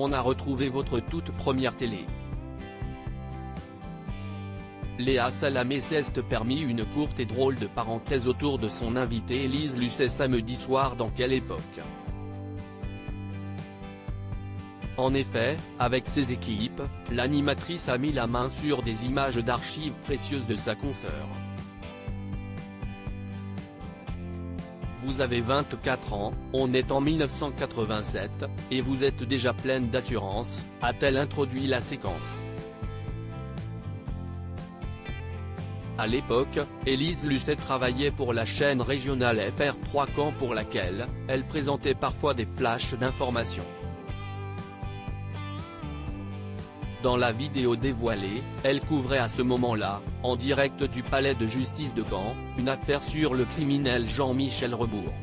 on a retrouvé votre toute première télé. Léa Salamé s'est permis une courte et drôle de parenthèse autour de son invitée Élise Lucet samedi soir. Dans quelle époque? En effet, avec ses équipes, l'animatrice a mis la main sur des images d'archives précieuses de sa consoeur. Vous avez 24 ans, on est en 1987, et vous êtes déjà pleine d'assurance, a-t-elle introduit la séquence. À l'époque, Élise Lucet travaillait pour la chaîne régionale FR3 Caen pour laquelle, elle présentait parfois des flashs d'informations. Dans la vidéo dévoilée, elle couvrait à ce moment-là, en direct du palais de justice de Caen, une affaire sur le criminel Jean-Michel Rebourg.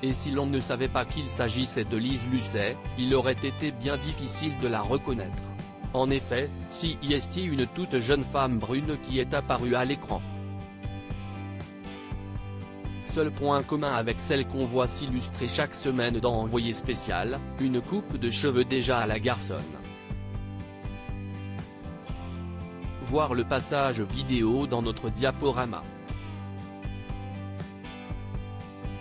Et si l'on ne savait pas qu'il s'agissait de Lise Lucet, il aurait été bien difficile de la reconnaître. En effet, si est une toute jeune femme brune qui est apparue à l'écran. Seul point commun avec celle qu'on voit s'illustrer chaque semaine dans Envoyé spécial, une coupe de cheveux déjà à la garçonne. Voir le passage vidéo dans notre diaporama.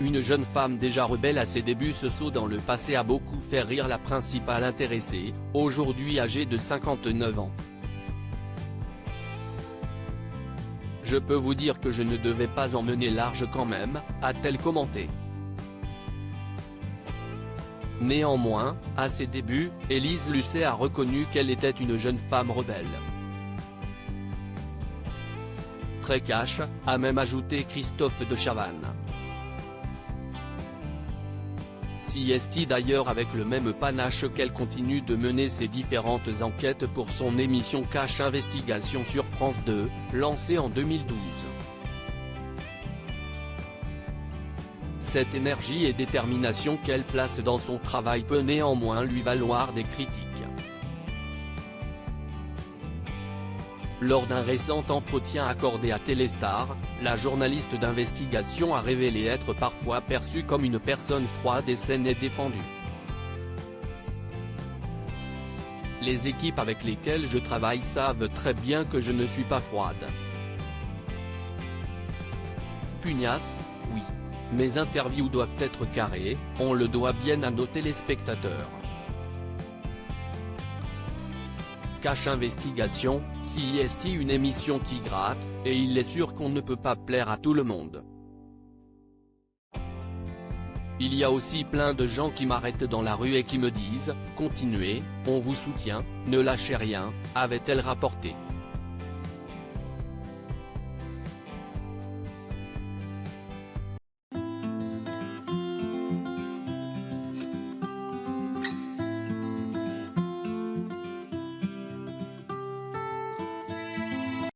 Une jeune femme déjà rebelle à ses débuts. Ce saut dans le passé a beaucoup fait rire la principale intéressée, aujourd'hui âgée de 59 ans. Je peux vous dire que je ne devais pas en mener large quand même, a-t-elle commenté. Néanmoins, à ses débuts, Élise Lucet a reconnu qu'elle était une jeune femme rebelle. Très cash, a même ajouté Christophe de Chavannes. Si est d'ailleurs avec le même panache qu'elle continue de mener ses différentes enquêtes pour son émission Cash Investigation sur France 2, lancée en 2012. Cette énergie et détermination qu'elle place dans son travail peut néanmoins lui valoir des critiques. Lors d'un récent entretien accordé à Téléstar, la journaliste d'investigation a révélé être parfois perçue comme une personne froide et saine et défendue. Les équipes avec lesquelles je travaille savent très bien que je ne suis pas froide. Pugnace, oui. Mes interviews doivent être carrées, on le doit bien à nos téléspectateurs. Cash Investigation, si est une émission qui gratte, et il est sûr qu'on ne peut pas plaire à tout le monde. Il y a aussi plein de gens qui m'arrêtent dans la rue et qui me disent « Continuez, on vous soutient, ne lâchez rien », avait-elle rapporté.